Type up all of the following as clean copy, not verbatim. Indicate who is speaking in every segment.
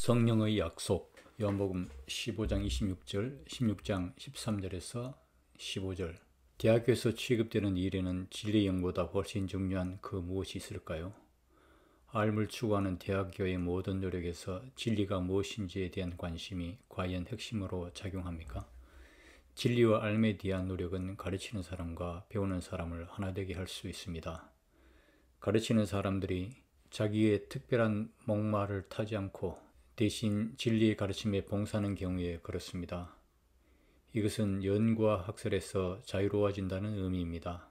Speaker 1: 성령의 약속 요한복음 15장 26절, 16장 13절에서 15절. 대학교에서 취급되는 일에는 진리 연구보다 훨씬 중요한 그 무엇이 있을까요? 알을 추구하는 대학교의 모든 노력에서 진리가 무엇인지에 대한 관심이 과연 핵심으로 작용합니까? 진리와 알에 대한 노력은 가르치는 사람과 배우는 사람을 하나 되게 할 수 있습니다. 가르치는 사람들이 자기의 특별한 목마를 타지 않고 대신 진리의 가르침에 봉사하는 경우에 그렇습니다. 이것은 연구와 학설에서 자유로워진다는 의미입니다.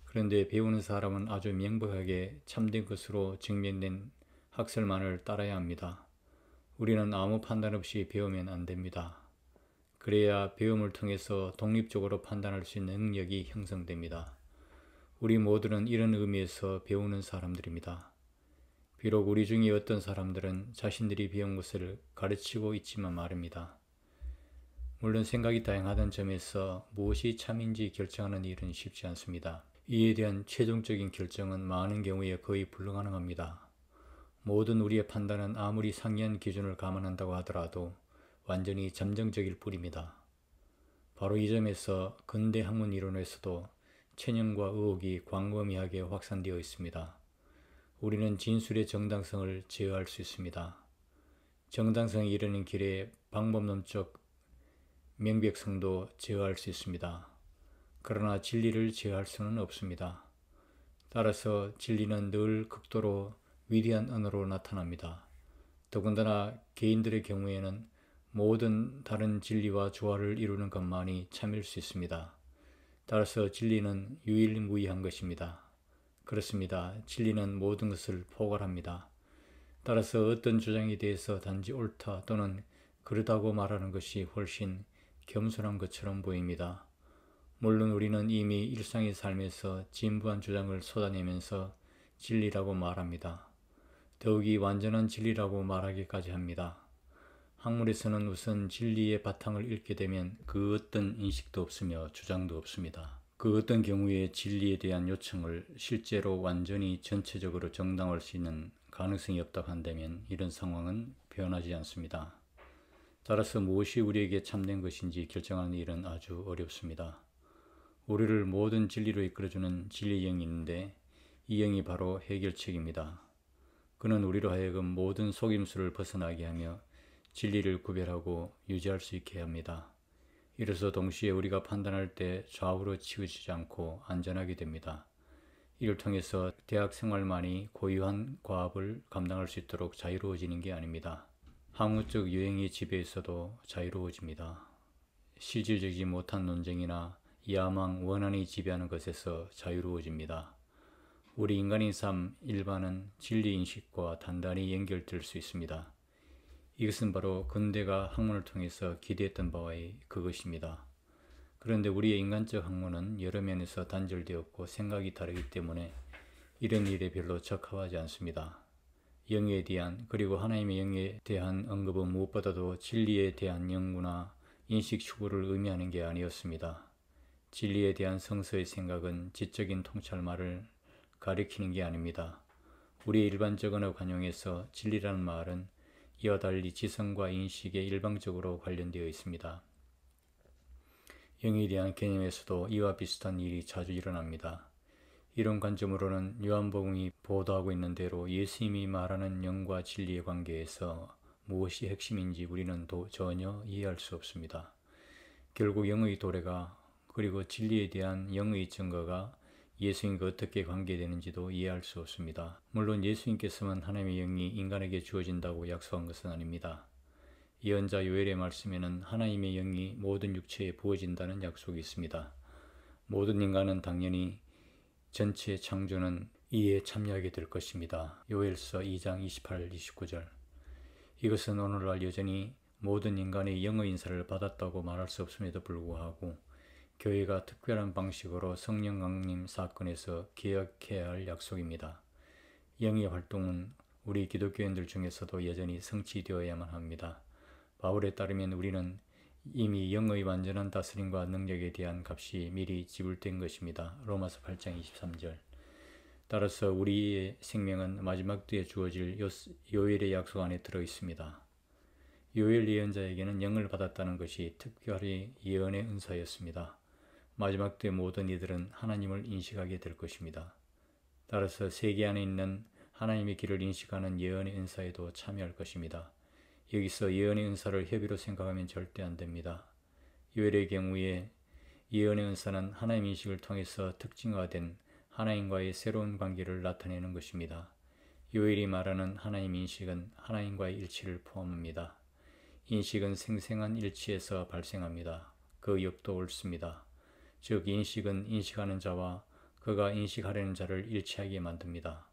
Speaker 1: 그런데 배우는 사람은 아주 명백하게 참된 것으로 증명된 학설만을 따라야 합니다. 우리는 아무 판단 없이 배우면 안 됩니다. 그래야 배움을 통해서 독립적으로 판단할 수 있는 능력이 형성됩니다. 우리 모두는 이런 의미에서 배우는 사람들입니다. 비록 우리 중에 어떤 사람들은 자신들이 배운 것을 가르치고 있지만 말입니다. 물론 생각이 다양하다는 점에서 무엇이 참인지 결정하는 일은 쉽지 않습니다. 이에 대한 최종적인 결정은 많은 경우에 거의 불가능합니다. 모든 우리의 판단은 아무리 상이한 기준을 감안한다고 하더라도 완전히 잠정적일 뿐입니다. 바로 이 점에서 근대 학문 이론에서도 체념과 의혹이 광범위하게 확산되어 있습니다. 우리는 진술의 정당성을 제어할 수 있습니다. 정당성에 이르는 길에 방법론적 명백성도 제어할 수 있습니다. 그러나 진리를 제어할 수는 없습니다. 따라서 진리는 늘 극도로 위대한 언어로 나타납니다. 더군다나 개인들의 경우에는 모든 다른 진리와 조화를 이루는 것만이 참일 수 있습니다. 따라서 진리는 유일무이한 것입니다. 그렇습니다. 진리는 모든 것을 포괄합니다. 따라서 어떤 주장에 대해서 단지 옳다 또는 그르다고 말하는 것이 훨씬 겸손한 것처럼 보입니다. 물론 우리는 이미 일상의 삶에서 진부한 주장을 쏟아내면서 진리라고 말합니다. 더욱이 완전한 진리라고 말하기까지 합니다. 학문에서는 우선 진리의 바탕을 읽게 되면 그 어떤 인식도 없으며 주장도 없습니다. 그 어떤 경우에 진리에 대한 요청을 실제로 완전히 전체적으로 정당화할 수 있는 가능성이 없다고 한다면 이런 상황은 변하지 않습니다. 따라서 무엇이 우리에게 참된 것인지 결정하는 일은 아주 어렵습니다. 우리를 모든 진리로 이끌어주는 진리의 영이 있는데 이 영이 바로 해결책입니다. 그는 우리로 하여금 모든 속임수를 벗어나게 하며 진리를 구별하고 유지할 수 있게 합니다. 이로써 동시에 우리가 판단할 때 좌우로 치우치지 않고 안전하게 됩니다. 이를 통해서 대학 생활만이 고유한 과업을 감당할 수 있도록 자유로워지는 게 아닙니다. 학문적 유행의 지배에서도 자유로워집니다. 실질적이지 못한 논쟁이나 야망, 원한이 지배하는 것에서 자유로워집니다. 우리 인간의 삶 일반은 진리인식과 단단히 연결될 수 있습니다. 이것은 바로 근대가 학문을 통해서 기대했던 바와의 그것입니다. 그런데 우리의 인간적 학문은 여러 면에서 단절되었고 생각이 다르기 때문에 이런 일에 별로 적합하지 않습니다. 영에 대한 그리고 하나님의 영에 대한 언급은 무엇보다도 진리에 대한 연구나 인식 추구를 의미하는 게 아니었습니다. 진리에 대한 성서의 생각은 지적인 통찰말을 가리키는 게 아닙니다. 우리의 일반적 언어 관용에서 진리라는 말은 이와 달리 지성과 인식에 일방적으로 관련되어 있습니다. 영에 대한 개념에서도 이와 비슷한 일이 자주 일어납니다. 이런 관점으로는 요한복음이 보도하고 있는 대로 예수님이 말하는 영과 진리의 관계에서 무엇이 핵심인지 우리는 전혀 이해할 수 없습니다. 결국 영의 도래가 그리고 진리에 대한 영의 증거가 예수님과 어떻게 관계되는지도 이해할 수 없습니다. 물론 예수님께서만 하나님의 영이 인간에게 주어진다고 약속한 것은 아닙니다. 예언자 요엘의 말씀에는 하나님의 영이 모든 육체에 부어진다는 약속이 있습니다. 모든 인간은 당연히 전체 창조는 이에 참여하게 될 것입니다. 요엘서 2장 28, 29절. 이것은 오늘날 여전히 모든 인간의 영의 인사를 받았다고 말할 수 없음에도 불구하고 교회가 특별한 방식으로 성령 강림 사건에서 기억해야 할 약속입니다. 영의 활동은 우리 기독교인들 중에서도 여전히 성취되어야만 합니다. 바울에 따르면 우리는 이미 영의 완전한 다스림과 능력에 대한 값이 미리 지불된 것입니다. 로마서 8장 23절. 따라서 우리의 생명은 마지막 때에 주어질 요엘의 약속 안에 들어 있습니다. 요엘 예언자에게는 영을 받았다는 것이 특별히 예언의 은사였습니다. 마지막 때 모든 이들은 하나님을 인식하게 될 것입니다. 따라서 세계 안에 있는 하나님의 길을 인식하는 예언의 은사에도 참여할 것입니다. 여기서 예언의 은사를 협의로 생각하면 절대 안 됩니다. 요엘의 경우에 예언의 은사는 하나님 인식을 통해서 특징화된 하나님과의 새로운 관계를 나타내는 것입니다. 요엘이 말하는 하나님 인식은 하나님과의 일치를 포함합니다. 인식은 생생한 일치에서 발생합니다. 그 옆도 옳습니다. 즉 인식은 인식하는 자와 그가 인식하려는 자를 일치하게 만듭니다.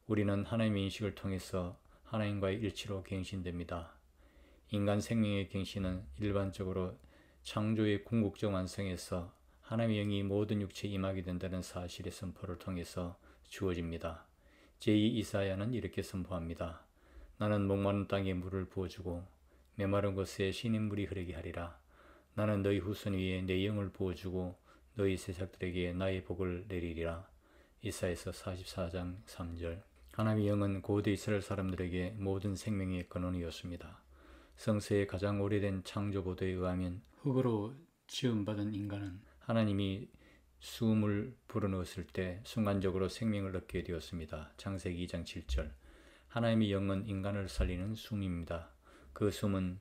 Speaker 1: 우리는 하나님의 인식을 통해서 하나님과의 일치로 갱신됩니다. 인간 생명의 갱신은 일반적으로 창조의 궁극적 완성에서 하나님의 영이 모든 육체에 임하게 된다는 사실의 선포를 통해서 주어집니다. 제2 이사야는 이렇게 선포합니다. 나는 목마른 땅에 물을 부어주고 메마른 곳에 신인물이 흐르게 하리라. 나는 너희 후손 위에 내 영을 부어주고 너희 세작들에게 나의 복을 내리리라. 이사야서 44장 3절. 하나님의 영은 고대 이스라엘 사람들에게 모든 생명의 근원이었습니다. 성서의 가장 오래된 창조 보도에 의하면 흙으로 지음받은 인간은 하나님이 숨을 불어넣었을 때 순간적으로 생명을 얻게 되었습니다. 창세기 2장 7절. 하나님의 영은 인간을 살리는 숨입니다. 그 숨은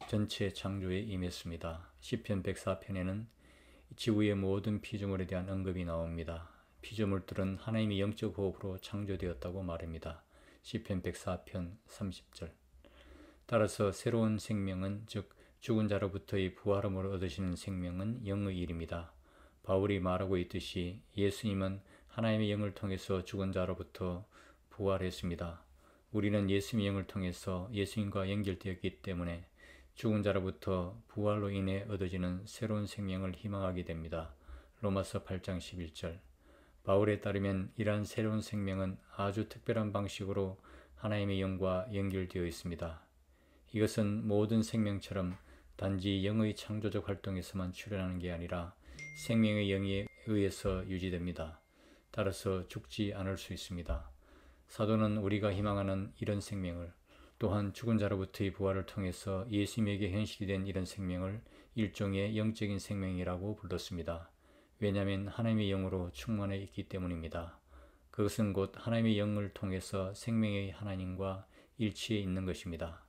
Speaker 1: 전체 창조에 임했습니다. 시편 104편에는 지구의 모든 피조물에 대한 언급이 나옵니다. 피조물들은 하나님의 영적 호흡으로 창조되었다고 말합니다. 시편 104편 30절. 따라서 새로운 생명은 즉 죽은 자로부터의 부활함으로 얻으시는 생명은 영의 일입니다. 바울이 말하고 있듯이 예수님은 하나님의 영을 통해서 죽은 자로부터 부활했습니다. 우리는 예수님의 영을 통해서 예수님과 연결되었기 때문에 죽은 자로부터 부활로 인해 얻어지는 새로운 생명을 희망하게 됩니다. 로마서 8장 11절. 바울에 따르면 이러한 새로운 생명은 아주 특별한 방식으로 하나님의 영과 연결되어 있습니다. 이것은 모든 생명처럼 단지 영의 창조적 활동에서만 출현하는 게 아니라 생명의 영에 의해서 유지됩니다. 따라서 죽지 않을 수 있습니다. 사도는 우리가 희망하는 이런 생명을, 또한 죽은 자로부터의 부활을 통해서 예수님에게 현실이 된 이런 생명을 일종의 영적인 생명이라고 불렀습니다. 왜냐하면 하나님의 영으로 충만해 있기 때문입니다. 그것은 곧 하나님의 영을 통해서 생명의 하나님과 일치해 있는 것입니다.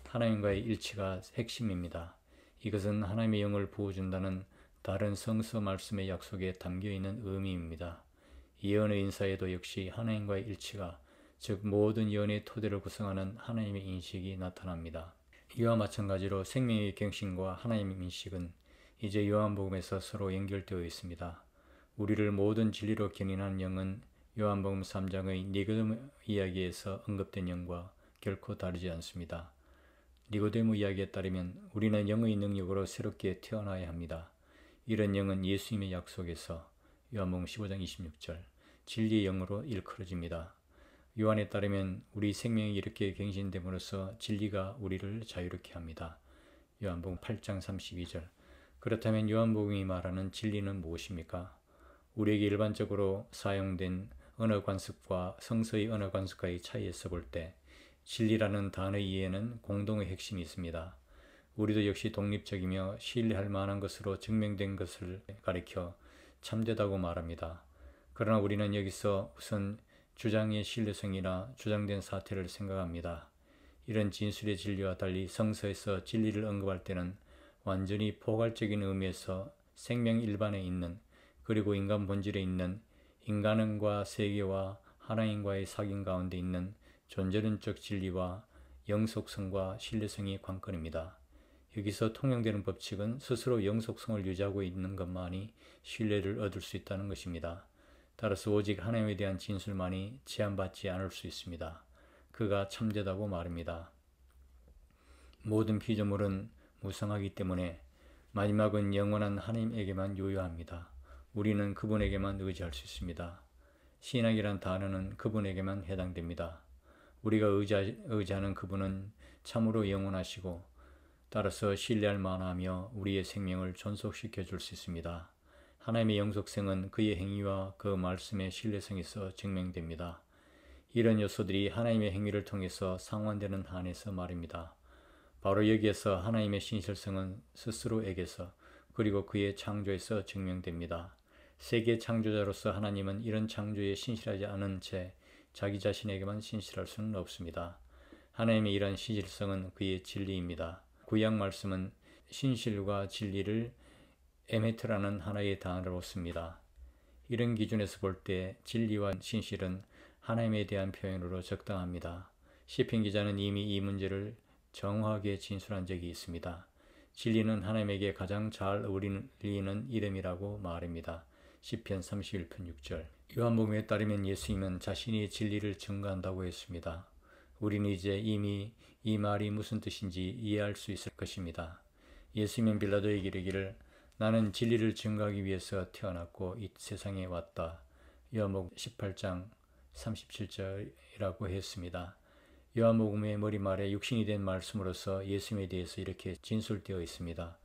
Speaker 1: 하나님과의 일치가 핵심입니다. 이것은 하나님의 영을 부어준다는 다른 성서 말씀의 약속에 담겨있는 의미입니다. 예언의 인사에도 역시 하나님과의 일치가, 즉 모든 예언의 토대를 구성하는 하나님의 인식이 나타납니다. 이와 마찬가지로 생명의 갱신과 하나님의 인식은 이제 요한복음에서 서로 연결되어 있습니다. 우리를 모든 진리로 견인하는 영은 요한복음 3장의 니고데모 이야기에서 언급된 영과 결코 다르지 않습니다. 니고데모 이야기에 따르면 우리는 영의 능력으로 새롭게 태어나야 합니다. 이런 영은 예수님의 약속에서 요한복음 15장 26절 진리의 영으로 일컬어집니다. 요한에 따르면 우리 생명이 이렇게 갱신됨으로써 진리가 우리를 자유롭게 합니다. 요한복음 8장 32절. 그렇다면 요한복음이 말하는 진리는 무엇입니까? 우리에게 일반적으로 사용된 언어 관습과 성서의 언어 관습과의 차이에서 볼 때 진리라는 단어의 이해는 공동의 핵심이 있습니다. 우리도 역시 독립적이며 신뢰할 만한 것으로 증명된 것을 가리켜 참되다고 말합니다. 그러나 우리는 여기서 우선 주장의 신뢰성이나 주장된 사태를 생각합니다. 이런 진술의 진리와 달리 성서에서 진리를 언급할 때는 완전히 포괄적인 의미에서 생명 일반에 있는, 그리고 인간 본질에 있는, 인간과 세계와 하나님과의 사귐 가운데 있는 존재론적 진리와 영속성과 신뢰성이 관건입니다. 여기서 통용되는 법칙은 스스로 영속성을 유지하고 있는 것만이 신뢰를 얻을 수 있다는 것입니다. 따라서 오직 하나님에 대한 진술만이 제한받지 않을 수 있습니다. 그가 참되다고 말합니다. 모든 피조물은 무성하기 때문에 마지막은 영원한 하나님에게만 요요합니다. 우리는 그분에게만 의지할 수 있습니다. 신앙이란 단어는 그분에게만 해당됩니다. 우리가 의지하는 그분은 참으로 영원하시고 따라서 신뢰할 만하며 우리의 생명을 존속시켜 줄 수 있습니다. 하나님의 영속성은 그의 행위와 그 말씀의 신뢰성에서 증명됩니다. 이런 요소들이 하나님의 행위를 통해서 상환되는 한에서 말입니다. 바로 여기에서 하나님의 신실성은 스스로에게서 그리고 그의 창조에서 증명됩니다. 세계 창조자로서 하나님은 이런 창조에 신실하지 않은 채 자기 자신에게만 신실할 수는 없습니다. 하나님의 이러한 신실성은 그의 진리입니다. 구약 말씀은 신실과 진리를 에메트라는 하나의 단어로 씁니다. 이런 기준에서 볼 때 진리와 신실은 하나님에 대한 표현으로 적당합니다. 시편 기자는 이미 이 문제를 정확하게 진술한 적이 있습니다. 진리는 하나님에게 가장 잘 어울리는 이름이라고 말합니다. 시편 31편 6절. 요한복음에 따르면 예수님은 자신이 진리를 증거한다고 했습니다. 우리는 이제 이미 이 말이 무슨 뜻인지 이해할 수 있을 것입니다. 예수님은 빌라도에게 이르기를 나는 진리를 증거하기 위해서 태어났고 이 세상에 왔다. 요한복음 18장 37절이라고 했습니다. 요한복음의 머리말에 육신이 된 말씀으로서 예수님에 대해서 이렇게 진술되어 있습니다.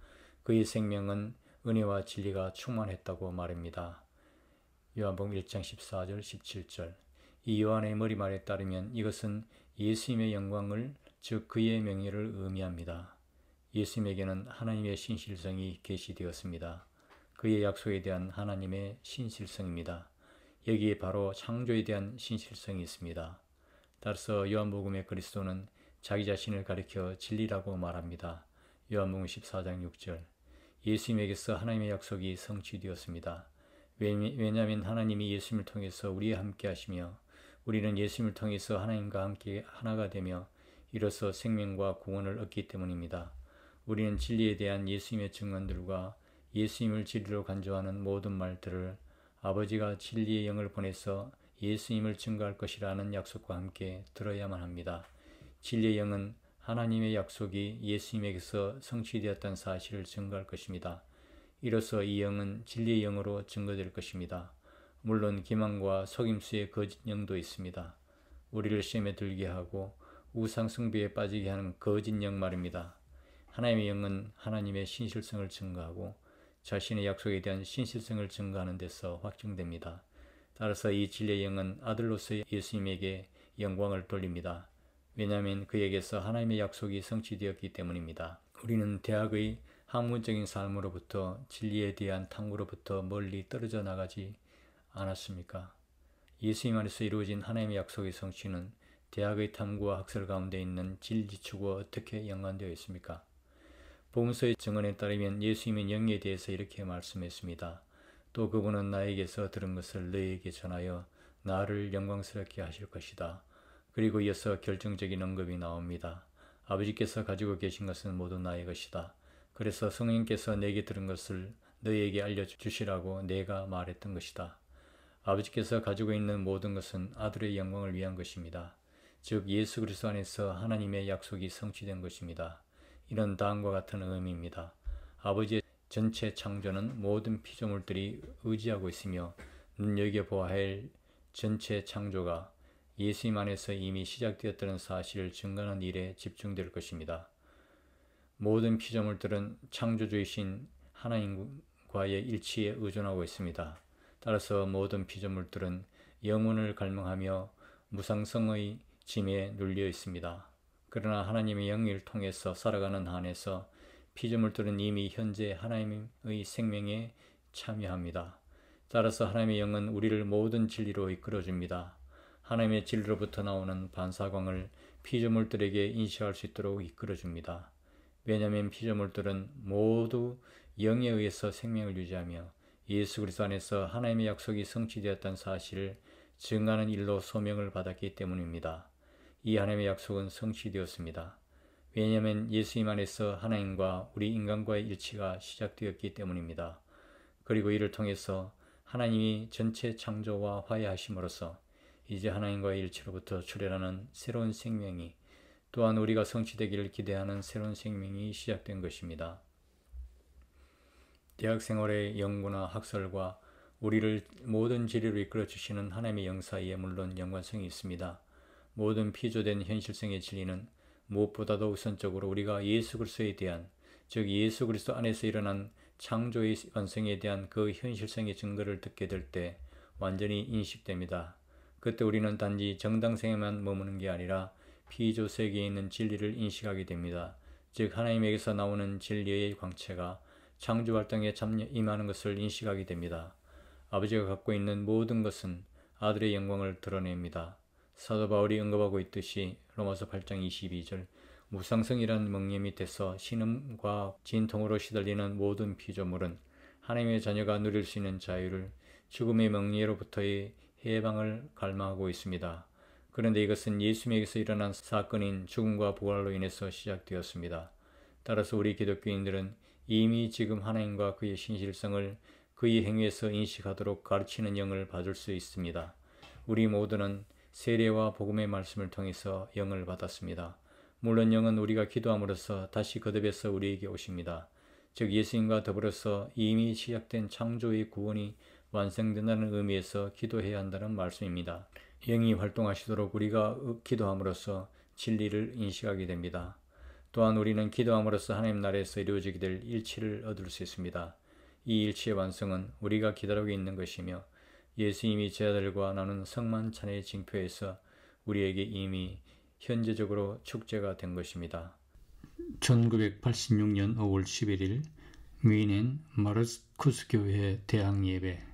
Speaker 1: 그의 생명은 은혜와 진리가 충만했다고 말합니다. 요한복음 1장 14절 17절. 이 요한의 머리말에 따르면 이것은 예수님의 영광을 즉 그의 명예를 의미합니다. 예수님에게는 하나님의 신실성이 계시되었습니다. 그의 약속에 대한 하나님의 신실성입니다. 여기에 바로 창조에 대한 신실성이 있습니다. 따라서 요한복음의 그리스도는 자기 자신을 가리켜 진리라고 말합니다. 요한복음 14장 6절. 예수님에게서 하나님의 약속이 성취되었습니다. 왜냐하면 하나님이 예수님을 통해서 우리와 함께 하시며 우리는 예수님을 통해서 하나님과 함께 하나가 되며 이로써 생명과 구원을 얻기 때문입니다. 우리는 진리에 대한 예수님의 증언들과 예수님을 진리로 간주하는 모든 말들을 아버지가 진리의 영을 보내서 예수님을 증거할 것이라는 약속과 함께 들어야만 합니다. 진리의 영은 하나님의 약속이 예수님에게서 성취되었다는 사실을 증거할 것입니다. 이로써 이 영은 진리의 영으로 증거될 것입니다. 물론 기만과 속임수의 거짓 영도 있습니다. 우리를 시험에 들게 하고 우상 숭배에 빠지게 하는 거짓 영 말입니다. 하나님의 영은 하나님의 신실성을 증거하고 자신의 약속에 대한 신실성을 증거하는 데서 확증됩니다. 따라서 이 진리의 영은 아들로서 예수님에게 영광을 돌립니다. 왜냐하면 그에게서 하나님의 약속이 성취되었기 때문입니다. 우리는 대학의 학문적인 삶으로부터 진리에 대한 탐구로부터 멀리 떨어져 나가지 않았습니까? 예수님 안에서 이루어진 하나님의 약속의 성취는 대학의 탐구와 학설 가운데 있는 진리추구와 어떻게 연관되어 있습니까? 복음서의 증언에 따르면 예수님은 영에 대해서 이렇게 말씀했습니다. 또 그분은 나에게서 들은 것을 너희에게 전하여 나를 영광스럽게 하실 것이다. 그리고 이어서 결정적인 언급이 나옵니다. 아버지께서 가지고 계신 것은 모두 나의 것이다. 그래서 성령께서 내게 들은 것을 너희에게 알려주시라고 내가 말했던 것이다. 아버지께서 가지고 있는 모든 것은 아들의 영광을 위한 것입니다. 즉 예수 그리스도 안에서 하나님의 약속이 성취된 것입니다. 이런 다음과 같은 의미입니다. 아버지의 전체 창조는 모든 피조물들이 의지하고 있으며 눈여겨보아야 할 전체 창조가 예수님 안에서 이미 시작되었다는 사실을 증거하는 일에 집중될 것입니다. 모든 피조물들은 창조주이신 하나님과의 일치에 의존하고 있습니다. 따라서 모든 피조물들은 영혼을 갈망하며 무상성의 짐에 눌려 있습니다. 그러나 하나님의 영을 통해서 살아가는 한에서 피조물들은 이미 현재 하나님의 생명에 참여합니다. 따라서 하나님의 영은 우리를 모든 진리로 이끌어줍니다. 하나님의 진리로부터 나오는 반사광을 피조물들에게 인식할 수 있도록 이끌어줍니다. 왜냐하면 피조물들은 모두 영에 의해서 생명을 유지하며 예수 그리스도 안에서 하나님의 약속이 성취되었다는 사실을 증거하는 일로 소명을 받았기 때문입니다. 이 하나님의 약속은 성취되었습니다. 왜냐하면 예수님 안에서 하나님과 우리 인간과의 일치가 시작되었기 때문입니다. 그리고 이를 통해서 하나님이 전체 창조와 화해하심으로써 이제 하나님과의 일치로부터 출현하는 새로운 생명이 또한 우리가 성취되기를 기대하는 새로운 생명이 시작된 것입니다. 대학 생활의 연구나 학설과 우리를 모든 진리로 이끌어 주시는 하나님의 영 사이에 물론 연관성이 있습니다. 모든 피조된 현실성의 진리는 무엇보다도 우선적으로 우리가 예수 그리스도에 대한 즉 예수 그리스도 안에서 일어난 창조의 완성에 대한 그 현실성의 증거를 듣게 될 때 완전히 인식됩니다. 그때 우리는 단지 정당성에만 머무는 게 아니라 피조 세계에 있는 진리를 인식하게 됩니다. 즉 하나님에게서 나오는 진리의 광채가 창조활동에 임하는 것을 인식하게 됩니다. 아버지가 갖고 있는 모든 것은 아들의 영광을 드러냅니다. 사도 바울이 언급하고 있듯이 로마서 8장 22절 무상성이라는 멍에 밑에서 신음과 진통으로 시달리는 모든 피조물은 하나님의 자녀가 누릴 수 있는 자유를 죽음의 멍에로부터의 해방을 갈망하고 있습니다. 그런데 이것은 예수님에게서 일어난 사건인 죽음과 부활로 인해서 시작되었습니다. 따라서 우리 기독교인들은 이미 지금 하나님과 그의 신실성을 그의 행위에서 인식하도록 가르치는 영을 받을 수 있습니다. 우리 모두는 세례와 복음의 말씀을 통해서 영을 받았습니다. 물론 영은 우리가 기도함으로써 다시 거듭해서 우리에게 오십니다. 즉 예수님과 더불어서 이미 시작된 창조의 구원이 완성된다는 의미에서 기도해야 한다는 말씀입니다. 영이 활동하시도록 우리가 기도함으로써 진리를 인식하게 됩니다. 또한 우리는 기도함으로써 하나님 나라에서 이루어지게 될 일치를 얻을 수 있습니다. 이 일치의 완성은 우리가 기다리고 있는 것이며 예수님이 제 아들과 나눈 성만찬의 징표에서 우리에게 이미 현재적으로 축제가 된 것입니다. 1986년 5월 11일 뮌헨 마르스쿠스 교회 대학 예배